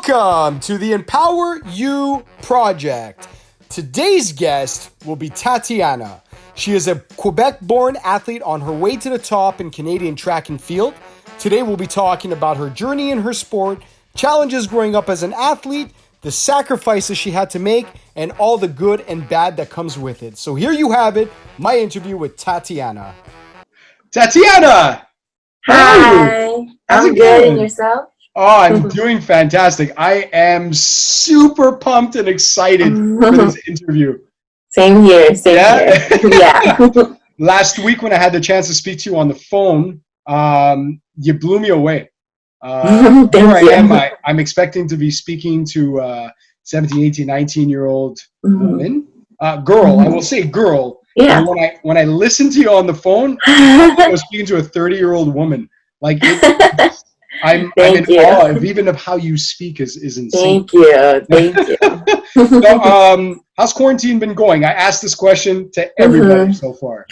Welcome to the EmpowerU Project. Today's guest will be Tatiana. She is a Quebec-born athlete on her way to the top in Canadian track and field. Today we'll be talking about her journey in her sport, challenges growing up as an athlete, the sacrifices she had to make, and all the good and bad that comes with it. So here you have it, my interview with Tatiana. Tatiana! Hi, How's I'm it good, going? and yourself? Oh, I'm doing fantastic. I am super pumped and excited for this interview. Same here, Yeah? Yeah. Last week when I had the chance to speak to you on the phone, you blew me away. Thank Here I you. am. I'm expecting to be speaking to 17, 18, 19-year-old woman. Girl, I will say girl. Yeah. And when I listened to you on the phone, I was speaking to a 30-year-old woman. Like, I'm in Thank you. awe of even of how you speak is insane. Thank you. Thank you. So, how's quarantine been going? I asked this question to everybody so far.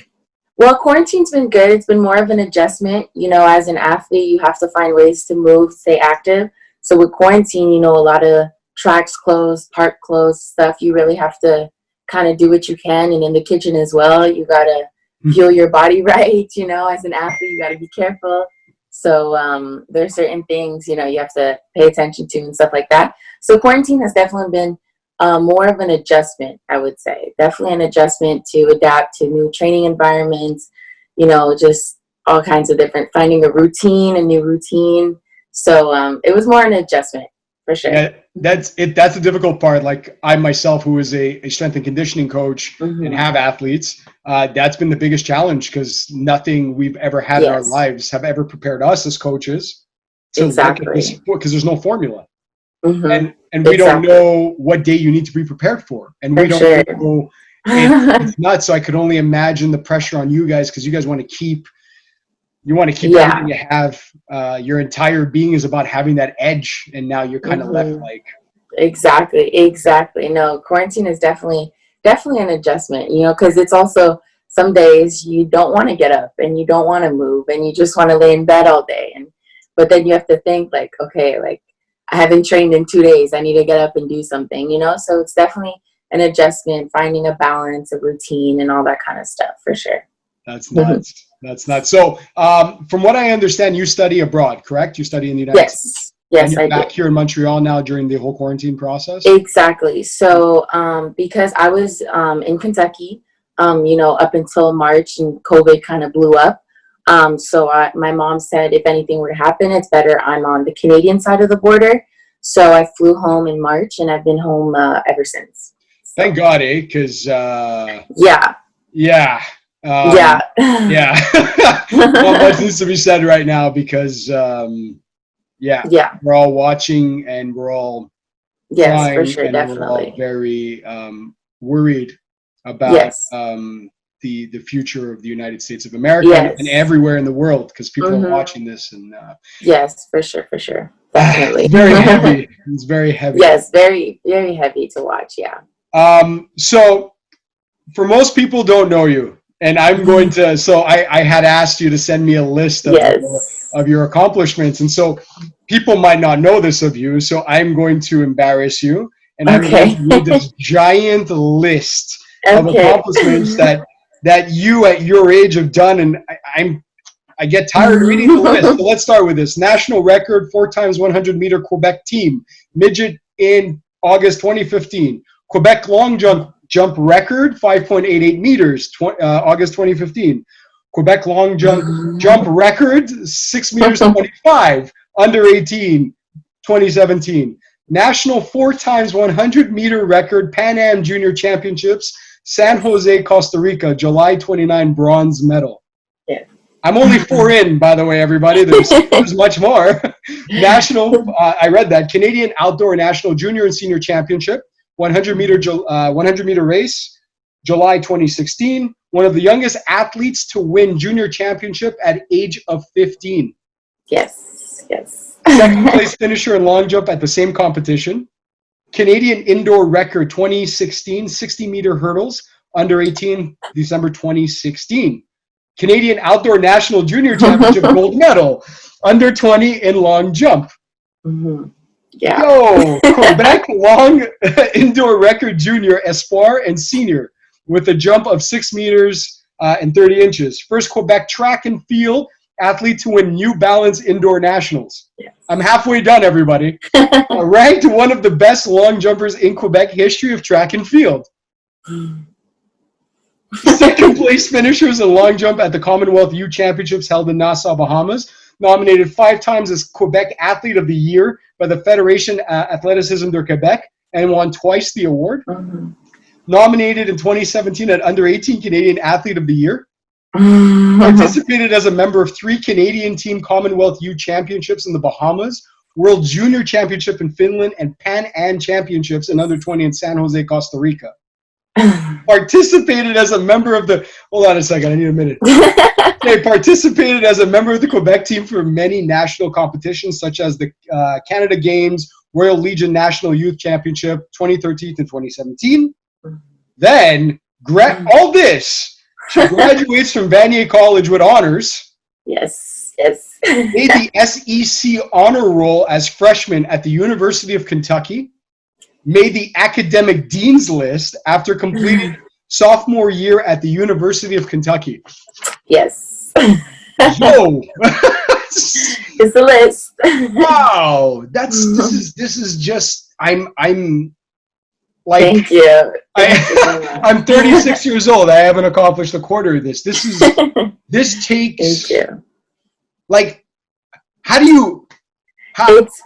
Well, quarantine's been good. It's been more of an adjustment. You know, as an athlete, you have to find ways to move, stay active. So with quarantine, you know, a lot of tracks closed, park closed, stuff. You really have to kind of do what you can. And in the kitchen as well, you got to fuel your body right. You know, as an athlete, you got to be careful. So there's certain things, you know, you have to pay attention to and stuff like that. So quarantine has definitely been more of an adjustment, I would say. Definitely an adjustment to adapt to new training environments, you know, just all kinds of different, finding a new routine. So it was more an adjustment, for sure. Yeah, that's it. That's the difficult part. Like I myself, who is a strength and conditioning coach and have athletes, that's been the biggest challenge because nothing we've ever had in our lives have ever prepared us as coaches to look at this sport because there's no formula. And we don't know what day you need to be prepared for. And we don't know. It's nuts. So I could only imagine the pressure on you guys because you guys want to keep everything you have. Your entire being is about having that edge. And now you're kind of left like. Exactly. No, quarantine is definitely an adjustment, you know, because it's also some days you don't want to get up and you don't want to move and you just want to lay in bed all day. But then you have to think like, okay, like I haven't trained in 2 days. I need to get up and do something, you know? So it's definitely an adjustment, finding a balance, a routine, and all that kind of stuff for sure. That's nuts. That's nuts. So from what I understand, you study abroad, correct? You study in the United States? Yes, and you're I back here in Montreal now during the whole quarantine process? Exactly. So because I was in Kentucky, you know, up until March and COVID kind of blew up. So my mom said, if anything were to happen, it's better I'm on the Canadian side of the border. So I flew home in March and I've been home ever since. So. Thank God, eh? Because Yeah. Not much needs to be said right now because we're all watching and we're all trying, for sure, and definitely. we're all very worried about the future of the United States of America and everywhere in the world because people are watching this and yes, for sure, definitely. It's very heavy. It's very heavy. Yes, very, very heavy to watch. Yeah. So for most people don't know you. And I'm going to, so I had asked you to send me a list of your accomplishments. And so people might not know this of you. So I'm going to embarrass you. And I'm going to read this giant list of accomplishments that you at your age have done. And I get tired of reading the list. So let's start with this. National record, 4x100 meter Quebec team. Midget in August 2015. Quebec long jump record, 5.88 meters, August 2015. Quebec long jump record, 6 meters 25, under 18, 2017. National 4x100 meter record, Pan Am Junior Championships, San Jose, Costa Rica, July 29, bronze medal. Yeah. I'm only 4 in, by the way, everybody. There's much more. National, I read that, Canadian Outdoor National Junior and Senior Championship, 100 meter race, July 2016. One of the youngest athletes to win junior championship at age of 15. Yes. Second place finisher in long jump at the same competition. Canadian indoor record 2016, 60 meter hurdles, under 18, December 2016. Canadian outdoor national junior championship gold medal, under 20 in long jump. Yeah. Yo, Quebec long indoor record junior, espoir, and senior with a jump of 6 meters and 30 inches. First Quebec track and field athlete to win New Balance indoor nationals. Yes. I'm halfway done, everybody. Ranked one of the best long jumpers in Quebec history of track and field. Second place finishers in long jump at the Commonwealth Youth Championships held in Nassau, Bahamas. Nominated 5 times as Quebec Athlete of the Year by the Fédération Athlétisme de Québec and won twice the award. Mm-hmm. Nominated in 2017 at Under 18 Canadian Athlete of the Year. Participated as a member of 3 Canadian Team Commonwealth Youth Championships in the Bahamas, World Junior Championship in Finland, and Pan Am Championships in Under 20 in San Jose, Costa Rica. Participated as a member of the, hold on a second, I need a minute. Okay, participated as a member of the Quebec team for many national competitions, such as the Canada Games, Royal Legion National Youth Championship, 2013 to 2017. Then, all this, she graduates from Vanier College with honors. Yes, yes. Made the SEC honor roll as freshman at the University of Kentucky. Made the academic dean's list after completing sophomore year at the University of Kentucky. Yes. Yo, it's a list. wow, this is just I'm like, thank you. I'm 36 years old. I haven't accomplished a quarter of this. This takes, thank you. like, how do you?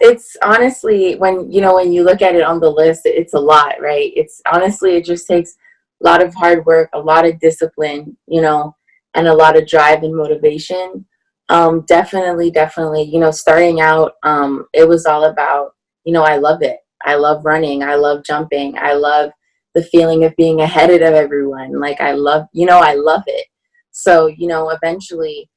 It's honestly, when you look at it on the list, it's a lot, right? It's honestly, it just takes a lot of hard work, a lot of discipline, and a lot of drive and motivation. Definitely, starting out, it was all about, I love it. I love running. I love jumping. I love the feeling of being ahead of everyone. Like, I love it. So, eventually,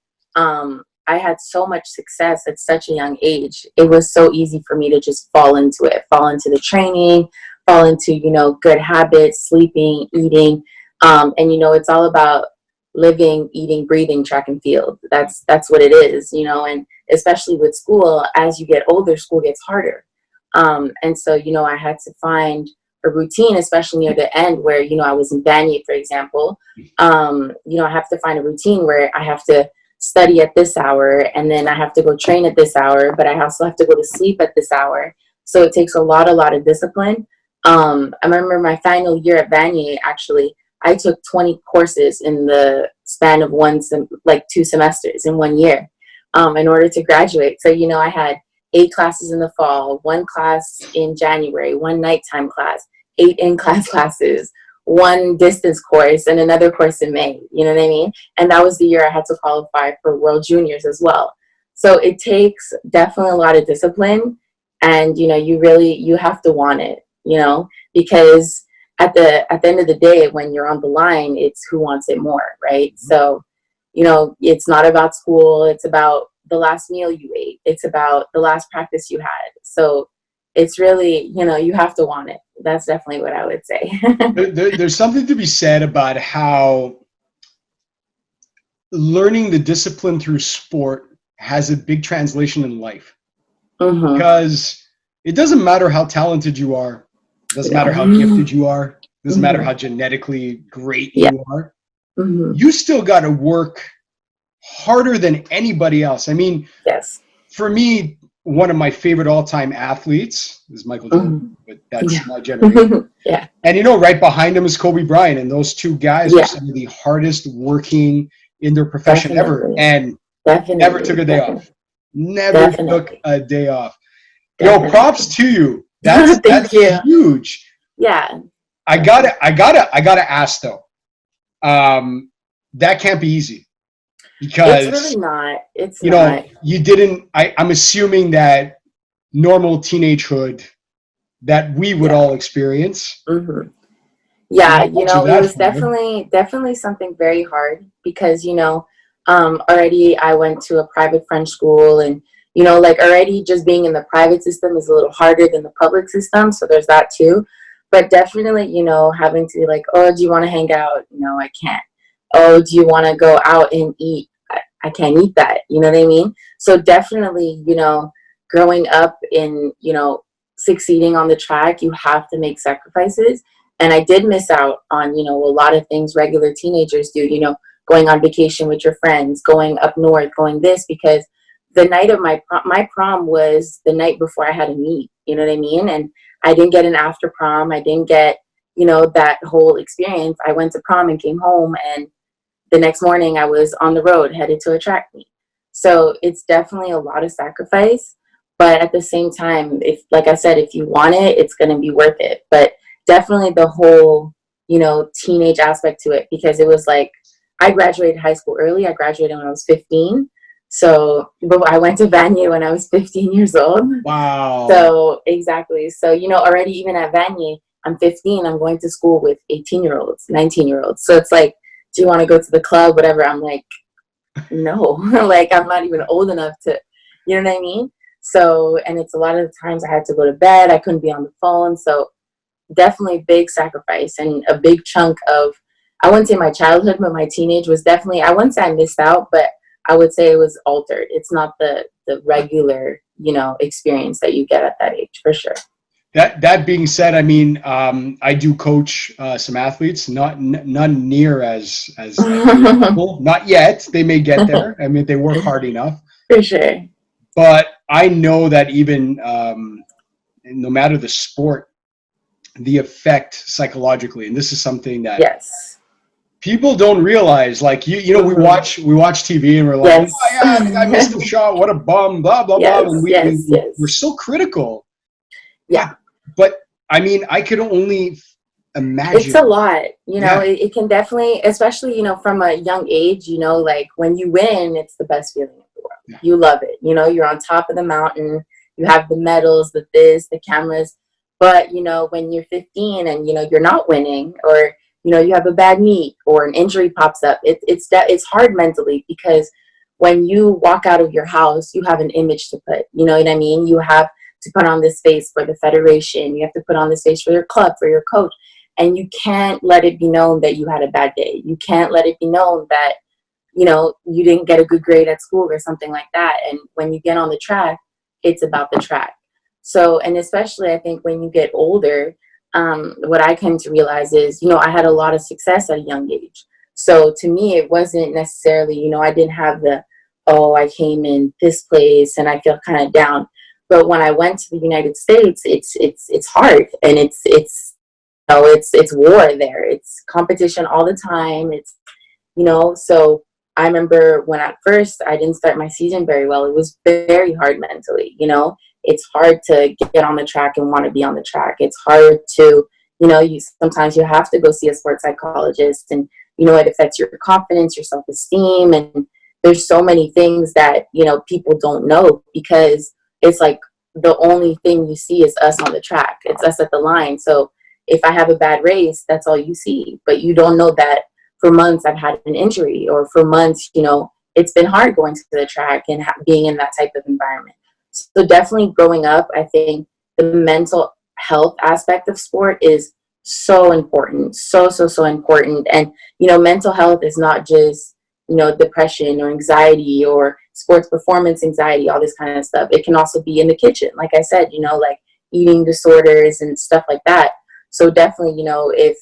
I had so much success at such a young age. It was so easy for me to just fall into it, fall into the training, fall into, good habits, sleeping, eating. And, it's all about living, eating, breathing track and field. That's what it is, and especially with school, as you get older, school gets harder. And so, I had to find a routine, especially near the end where, I was in Vanier, for example. I have to find a routine where I have to study at this hour, and then I have to go train at this hour, but I also have to go to sleep at this hour. So it takes a lot of discipline. I remember my final year at Vanier, actually, I took 20 courses in the span of 2 semesters in 1 year, in order to graduate. So, I had 8 classes in the fall, 1 class in January, 1 nighttime class, 8 in-class classes, 1 distance course, and another course in May. You know what I mean? And that was the year I had to qualify for World Juniors as well. So it takes definitely a lot of discipline, and you have to want it, because at the end of the day, when you're on the line, it's who wants it more, right? So, it's not about school, it's about the last meal you ate, it's about the last practice you had. So it's really, you have to want it. That's definitely what I would say. There's something to be said about how learning the discipline through sport has a big translation in life. Mm-hmm. Because it doesn't matter how talented you are, it doesn't matter how gifted you are, it doesn't matter how genetically great you are. Mm-hmm. You still got to work harder than anybody else. I mean, yes. For me, one of my favorite all-time athletes is Michael Jordan, but that's my generation. Yeah. And right behind him is Kobe Bryant, and those two guys are some of the hardest working in their profession ever, and never took a day off. Never took a day off. Yo, props to you. That's huge. Yeah. I gotta ask though. That can't be easy. Because it's really not. It's not. You didn't. I'm assuming that normal teenagehood that we would all experience. Mm-hmm. Yeah, it was definitely something very hard because already I went to a private French school, and already just being in the private system is a little harder than the public system. So there's that too. But definitely, having to be like, oh, do you want to hang out? No, I can't. Oh, do you want to go out and eat? I can't eat that. You know what I mean? So definitely, growing up in, succeeding on the track, you have to make sacrifices. And I did miss out on, you know, a lot of things regular teenagers do, you know, going on vacation with your friends, going up north, going this, because the night of my prom was the night before I had a meet, you know what I mean? And I didn't get an after prom. I didn't get, you know, that whole experience. I went to prom and came home, and the next morning I was on the road headed to a track meet. So it's definitely a lot of sacrifice. But at the same time, if, like I said, if you want it, it's going to be worth it. But definitely the whole, you know, teenage aspect to it, because it was like, I graduated high school early. I graduated when I was 15. So, but I went to Vanier when I was 15 years old. Wow. So, exactly. So, you know, already even at Vanier, I'm 15. I'm going to school with 18-year-olds, 19-year-olds. So it's like, do you want to go to the club, whatever? I'm like, no. Like, I'm not even old enough to, you know what I mean? So, and it's a lot of the times I had to go to bed. I couldn't be on the phone. So definitely big sacrifice, and a big chunk of, I wouldn't say my childhood, but my teenage was definitely, I wouldn't say I missed out, but I would say it was altered. It's not the regular, you know, experience that you get at that age, for sure. That being said, I mean, I do coach some athletes, none near as level. Not yet. They may get there. I mean, they work hard enough. For sure. But I know that even no matter the sport, the effect psychologically, and this is something that yes, people don't realize. Like you know, we watch TV and we're like, yes. oh yeah, the guy missed the shot. What a bum. Blah blah yes, blah. And we're so critical. Yeah. But I mean, I could only imagine. It's a lot, you know. It can definitely, especially, you know, from a young age, you know, like when you win, it's the best feeling in the world. Yeah. You love it. You know, you're on top of the mountain. You have the medals, the cameras. But, you know, when you're 15 and, you know, you're not winning, or, you know, you have a bad meet or an injury pops up, it's hard mentally, because when you walk out of your house, you have an image to put, you know what I mean? You have to put on this face for the federation. You have to put on this face for your club, for your coach. And you can't let it be known that you had a bad day. You can't let it be known that, you know, you didn't get a good grade at school or something like that. And when you get on the track, it's about the track. So, and especially I think when you get older, what I came to realize is, you know, I had a lot of success at a young age. So to me, it wasn't necessarily, you know, I didn't have the, oh, I came in this place and I feel kind of down. But when I went to the United States, it's hard, and it's you know, it's war there. It's competition all the time. It's, you know, so I remember when at first I didn't start my season very well. It was very hard mentally, you know. It's hard to get on the track and want to be on the track. It's hard to, you know, sometimes you have to go see a sports psychologist, and, you know, it affects your confidence, your self-esteem, and there's so many things that, you know, people don't know, because it's like the only thing you see is us on the track. It's us at the line. So if I have a bad race, that's all you see. But you don't know that for months I've had an injury, or for months, you know, it's been hard going to the track and being in that type of environment. So definitely growing up, I think the mental health aspect of sport is so important. So important. And, you know, mental health is not just, you know, depression or anxiety or sports performance anxiety, all this kind of stuff. It can also be in the kitchen, like I said, you know, like eating disorders and stuff like that. So definitely, you know, if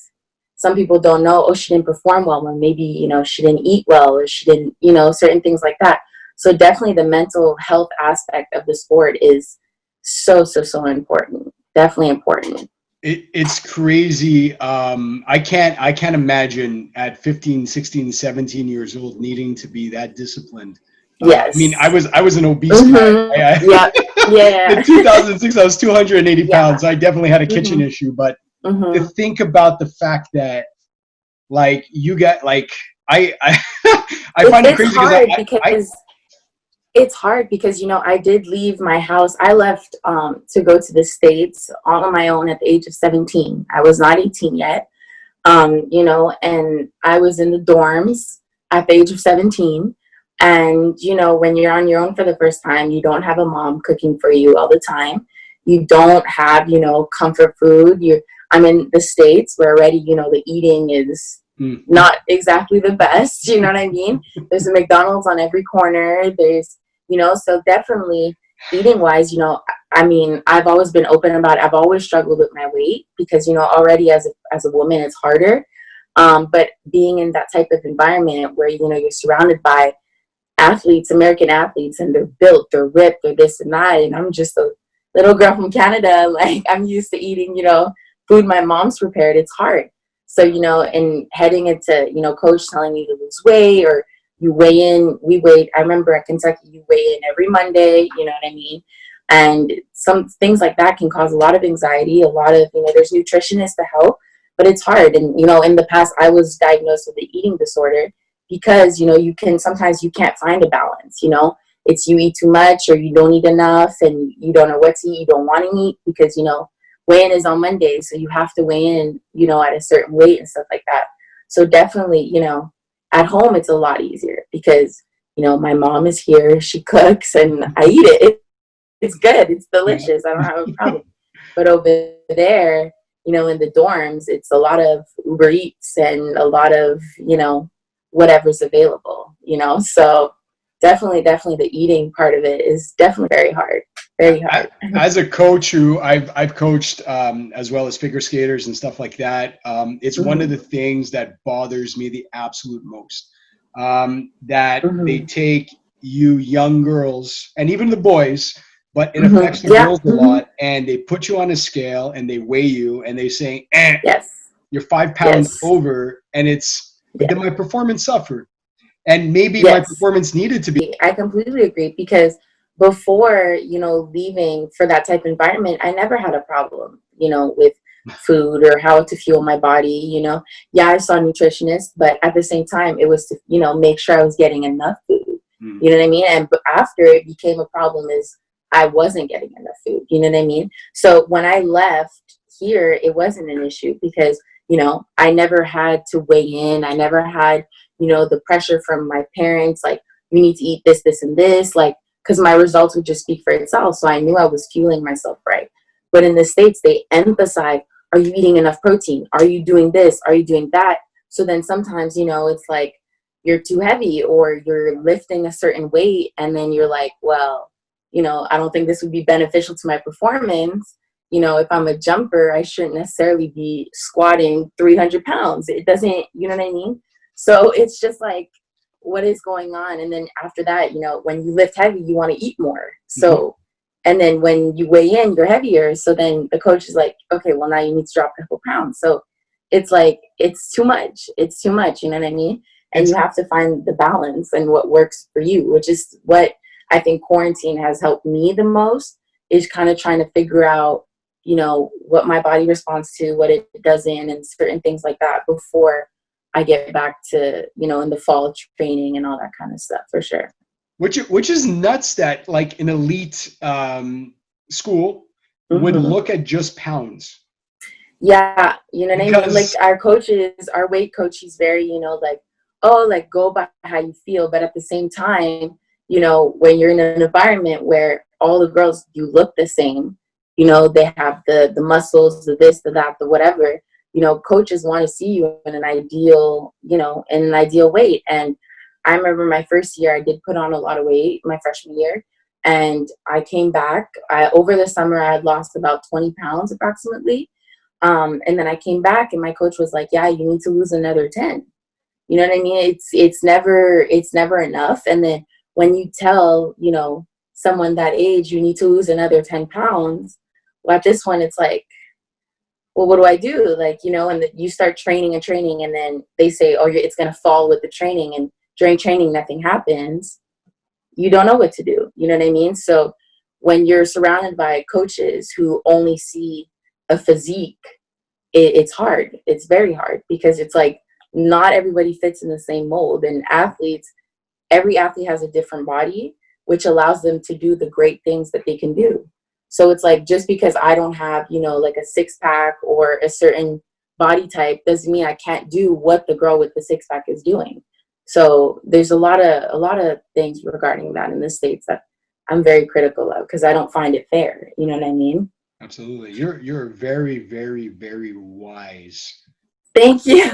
some people don't know, oh, she didn't perform well, well, maybe, you know, she didn't eat well, or she didn't, you know, certain things like that. So definitely the mental health aspect of the sport is so important. Definitely important. It's crazy. I can't imagine at 15, 16, 17 years old needing to be that disciplined. Yes. I mean, I was an obese guy. Yeah. In 2006, I was 280 pounds. So I definitely had a kitchen issue. But to think about the fact that, like, you got, like, I find it crazy because it's hard because, you know, I did leave my house. I left to go to the States all on my own at the age of 17. I was not 18 yet, you know, and I was in the dorms at the age of 17. And, you know, when you're on your own for the first time, you don't have a mom cooking for you all the time. You don't have, you know, comfort food. I'm in the States where already, you know, the eating is not exactly the best. You know what I mean? There's a McDonald's on every corner. There's, you know, so definitely eating wise, I mean, I've always been open about it. I've always struggled with my weight because, already as a woman, it's harder. But being in that type of environment where, you're surrounded by athletes, American athletes, and they're built, they're ripped, they're this and that. And I'm just a little girl from Canada. Like, I'm used to eating, food my mom's prepared. It's hard. So, and heading into, coach telling me to lose weight, or you weigh in, I remember at Kentucky, you weigh in every Monday, you know what I mean? And some things like that can cause a lot of anxiety, a lot of, there's nutritionists to help, but it's hard. And, in the past, I was diagnosed with an eating disorder because, sometimes you can't find a balance, it's you eat too much or you don't eat enough and you don't know what to eat, you don't want to eat because, weigh-in is on Monday, so you have to weigh in, at a certain weight and stuff like that. So definitely, at home, it's a lot easier because, my mom is here, she cooks and I eat it. It's good. It's delicious. I don't have a problem. But over there, in the dorms, it's a lot of Uber Eats and a lot of, whatever's available, So definitely the eating part of it is definitely very hard. Very hard. As a coach who I've coached as well as figure skaters and stuff like that, it's one of the things that bothers me the absolute most. That they take you young girls and even the boys, but it affects the girls a lot, and they put you on a scale and they weigh you and they say, yes, you're 5 pounds over, and but then my performance suffered. And maybe my performance needed to be. I completely agree because before, leaving for that type of environment, I never had a problem, with food or how to fuel my body, Yeah, I saw nutritionists, but at the same time, it was to, make sure I was getting enough food, you know what I mean? And after it became a problem is I wasn't getting enough food, you know what I mean? So when I left here, it wasn't an issue because, I never had to weigh in. I never had, the pressure from my parents, like, you need to eat this, this, and this, like, because my results would just speak for itself. So I knew I was fueling myself right. But in the States, they emphasize, are you eating enough protein? Are you doing this? Are you doing that? So then sometimes, it's like you're too heavy or you're lifting a certain weight. And then you're like, well, I don't think this would be beneficial to my performance. If I'm a jumper, I shouldn't necessarily be squatting 300 pounds. It doesn't, you know what I mean? So it's just like, what is going on? And then after that, when you lift heavy, you want to eat more. So, and then when you weigh in, you're heavier. So then the coach is like, okay, well, now you need to drop a couple pounds. So it's like, it's too much. It's too much. You know what I mean? And you have to find the balance and what works for you, which is what I think quarantine has helped me the most, is kind of trying to figure out, what my body responds to, what it doesn't, and certain things like that before I get back to, in the fall training and all that kind of stuff, for sure. Which is nuts that like an elite school would look at just pounds. Yeah, you know what I mean? Like our weight coach, he's very, like, oh, like, go by how you feel. But at the same time, when you're in an environment where all the girls, you look the same, they have the muscles, the this, the that, the whatever, coaches want to see you in an ideal, weight. And I remember my first year, I did put on a lot of weight my freshman year. And I came back, over the summer, I had lost about 20 pounds approximately. And then I came back and my coach was like, yeah, you need to lose another 10. You know what I mean? It's never enough. And then when you tell, someone that age, you need to lose another 10 pounds. Well, at this one, it's like, well, what do I do? Like, and you start training, and then they say, oh, it's going to fall with the training. And during training, nothing happens. You don't know what to do. You know what I mean? So when you're surrounded by coaches who only see a physique, it's hard. It's very hard because it's like not everybody fits in the same mold. And every athlete has a different body, which allows them to do the great things that they can do. So it's like, just because I don't have, like a 6-pack or a certain body type doesn't mean I can't do what the girl with the 6-pack is doing. So there's a lot of things regarding that in the States that I'm very critical of because I don't find it fair. You know what I mean? Absolutely. You're very, very, very wise. Thank you.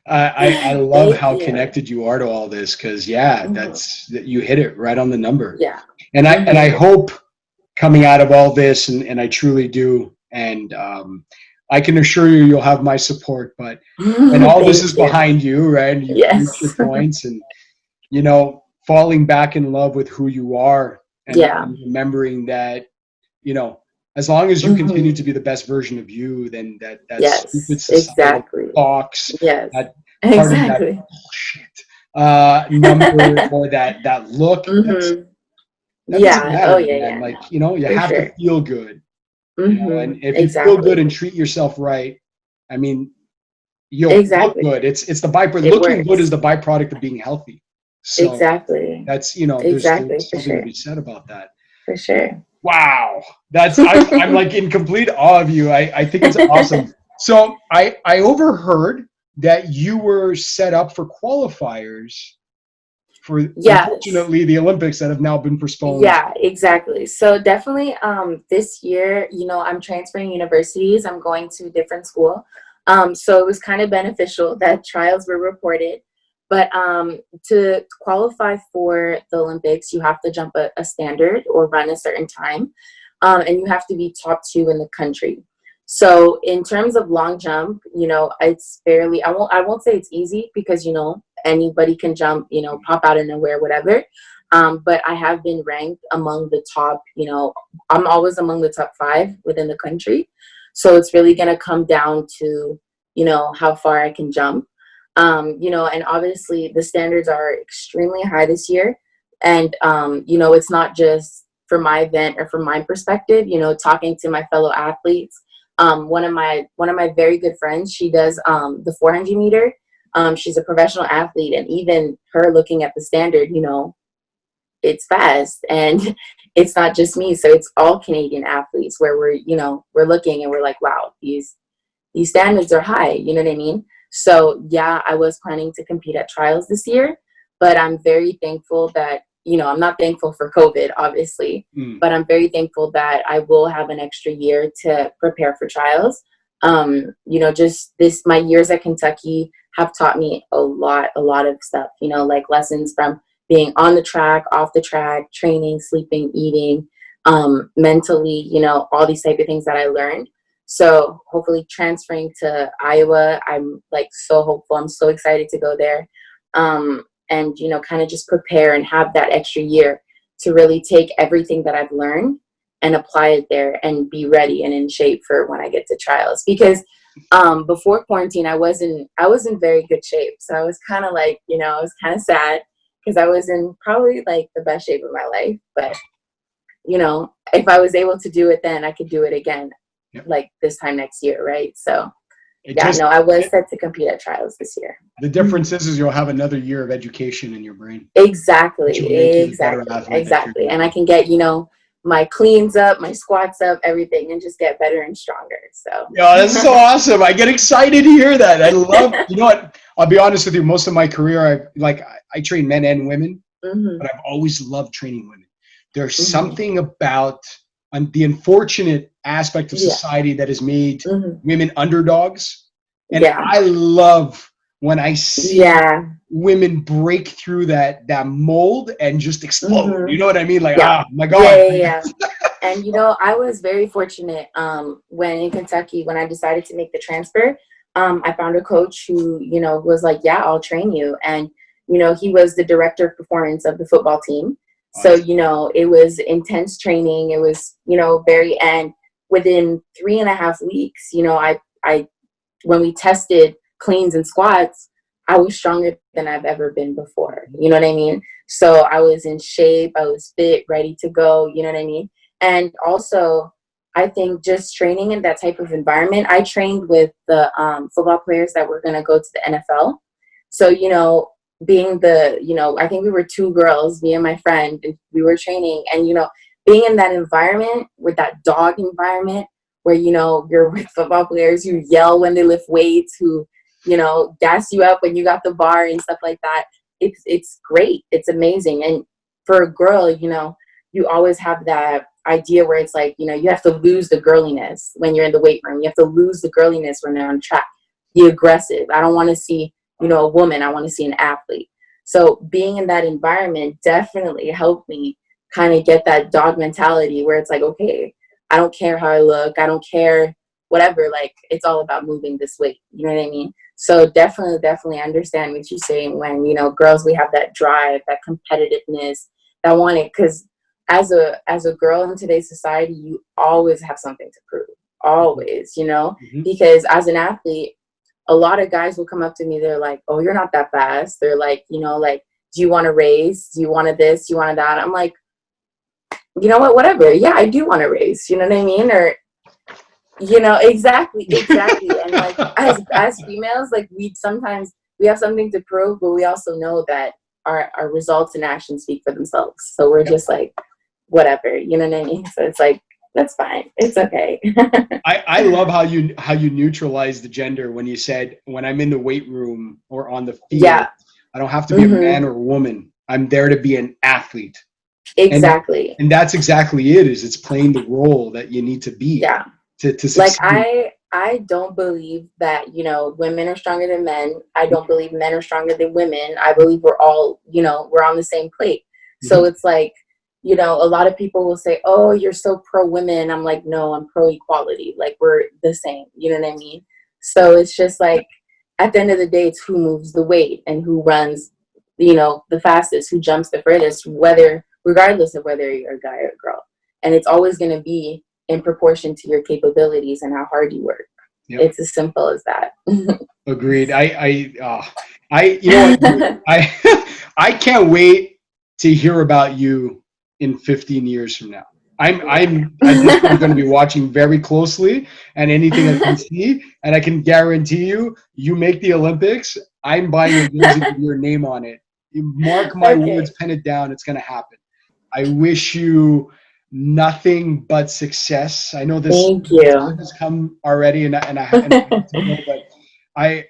I love how connected you are to all this because that's that you hit it right on the number. Yeah. And I hope coming out of all this, and I truly do, and I can assure you you'll have my support, but and all this is behind you, right? You reach your points, and falling back in love with who you are, and remembering that, as long as you continue to be the best version of you, then that stupid society box, that part of that bullshit number or that look, that doesn't matter, man. Like, you have to feel good. And if you feel good and treat yourself right, I mean, you'll look good. It's the byproduct. Looking good is the byproduct of being healthy. So that's, there's something to be said about that. For sure. Wow. I'm like in complete awe of you. I think it's awesome. So I overheard that you were set up for qualifiers for, unfortunately, the Olympics that have now been postponed. Yeah, exactly. So definitely this year, I'm transferring universities. I'm going to a different school. So it was kind of beneficial that trials were reported. But to qualify for the Olympics, you have to jump a standard or run a certain time. And you have to be top 2 in the country. So in terms of long jump, it's fairly, I won't say it's easy because, anybody can jump, pop out of nowhere, whatever. But I have been ranked among the top, I'm always among the top 5 within the country. So it's really going to come down to, how far I can jump. And obviously the standards are extremely high this year. And, it's not just for my event or from my perspective, talking to my fellow athletes. One of my very good friends, she does the 400 meter. She's a professional athlete, and even her looking at the standard, it's fast, and it's not just me. So it's all Canadian athletes where we're looking and we're like, wow, these standards are high. You know what I mean? So yeah, I was planning to compete at trials this year, but I'm very thankful that, I'm not thankful for COVID, obviously, but I'm very thankful that I will have an extra year to prepare for trials. Just my years at Kentucky have taught me a lot of stuff, like lessons from being on the track, off the track, training, sleeping, eating, mentally, all these type of things that I learned. So hopefully transferring to Iowa, I'm like so hopeful. I'm so excited to go there. And, kind of just prepare and have that extra year to really take everything that I've learned and apply it there and be ready and in shape for when I get to trials. Because before quarantine, I was in very good shape. So I was kind of like, I was kind of sad because I was in probably like the best shape of my life. But, if I was able to do it then, I could do it again, like this time next year, right? So I was set to compete at trials this year. The difference is you'll have another year of education in your brain. Exactly. And I can get, my cleans up, my squats up, everything, and just get better and stronger. So yeah, that's so awesome. I get excited to hear that. I love, what? I'll be honest with you. Most of my career, I train men and women, but I've always loved training women. There's something about the unfortunate aspect of society that has made women underdogs. And I love when I see women break through that mold and just explode. You know what I mean? Like, my God. Yeah. And, I was very fortunate when in Kentucky, when I decided to make the transfer, I found a coach who, was like, yeah, I'll train you. And, he was the director of performance of the football team. So, it was intense training. It was, and within 3.5 weeks, when we tested cleans and squats, I was stronger than I've ever been before. You know what I mean? So I was in shape, I was fit, ready to go. You know what I mean? And also, I think just training in that type of environment, I trained with the football players that were going to go to the NFL. So, being I think we were 2 girls, me and my friend, and we were training, and, being in that environment with that dog environment where, you're with football players who yell when they lift weights, who, gas you up when you got the bar and stuff like that. It's great. It's amazing. And for a girl, you always have that idea where it's like, you have to lose the girliness when you're in the weight room. You have to lose the girliness when they're on track. Be aggressive. I don't want to see, a woman. I want to see an athlete. So being in that environment definitely helped me kind of get that dog mentality where it's like, okay, I don't care how I look, I don't care whatever, like it's all about moving this weight, you know what I mean? So definitely understand what you're saying when, you know, girls, we have that drive, that competitiveness, that want it, because as a girl in today's society, you always have something to prove, always, you know, because as an athlete, a lot of guys will come up to me, they're like, oh, you're not that fast, they're like, you know, like, do you want to race, do you want to this, do you want to that? I'm like, you know what, whatever, yeah, I do want to race, you know what I mean? Or, you know, exactly. And like as females, like we have something to prove, but we also know that our results and actions speak for themselves. So we're just like, whatever, you know what I mean? So it's like, that's fine, it's okay. I love how you neutralize the gender when you said, when I'm in the weight room or on the field, I don't have to be a man or a woman. I'm there to be an athlete. Exactly. And that's exactly it, is it's playing the role that you need to be. Yeah. To succeed. Like I don't believe that, you know, women are stronger than men. I don't believe men are stronger than women. I believe we're all, you know, we're on the same plate. So it's like, you know, a lot of people will say, oh, you're so pro women. I'm like, no, I'm pro equality. Like we're the same. You know what I mean? So it's just like, at the end of the day, it's who moves the weight and who runs, you know, the fastest, who jumps the furthest, regardless of whether you're a guy or a girl. And it's always going to be in proportion to your capabilities and how hard you work. It's as simple as that. Agreed. You know, I can't wait to hear about you in 15 years from now. I'm going to be watching very closely, and anything I can see, and I can guarantee you make the Olympics, I'm buying a jersey with your name on it. You mark my words, pen it down. It's going to happen. I wish you nothing but success. I know this has come already, and I have to know, but I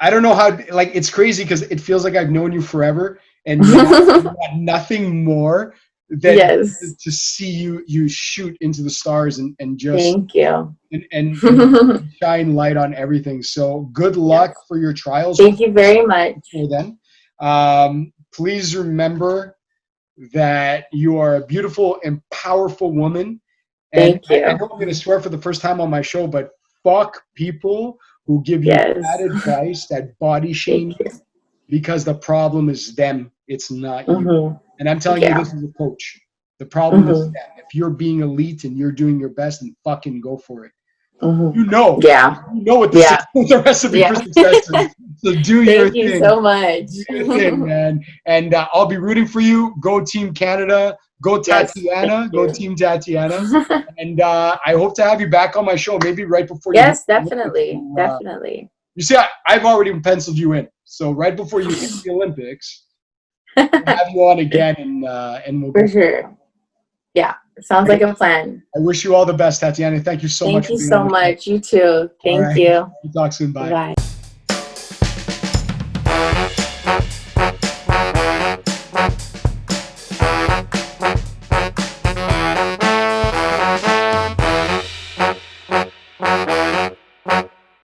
don't know how, like, it's crazy because it feels like I've known you forever, and nothing more than to see you shoot into the stars and just and shine light on everything. So good luck for your trials. Thank you very much. Before then, please remember that you are a beautiful and powerful woman. And thank you. I know I'm going to swear for the first time on my show, but fuck people who give you that advice, that body shame, because the problem is them. It's not you. And I'm telling you this as a coach. The problem is them. If you're being elite and you're doing your best, then fucking go for it. You know what the recipe for success is. So do your thing. Thank you so much. Do your thing, man. And I'll be rooting for you. Go Team Canada. Go Tatiana. Go Team Tatiana. And I hope to have you back on my show, maybe right before you. Yes, definitely. Definitely. You see, I've already penciled you in. So right before you hit the Olympics, we'll have you on again, and we'll go. For sure. Yeah. Sounds like a plan. I wish you all the best, Tatiana. Thank you so much. Thank you so much. You too. Thank you. We'll talk soon. Bye. Bye.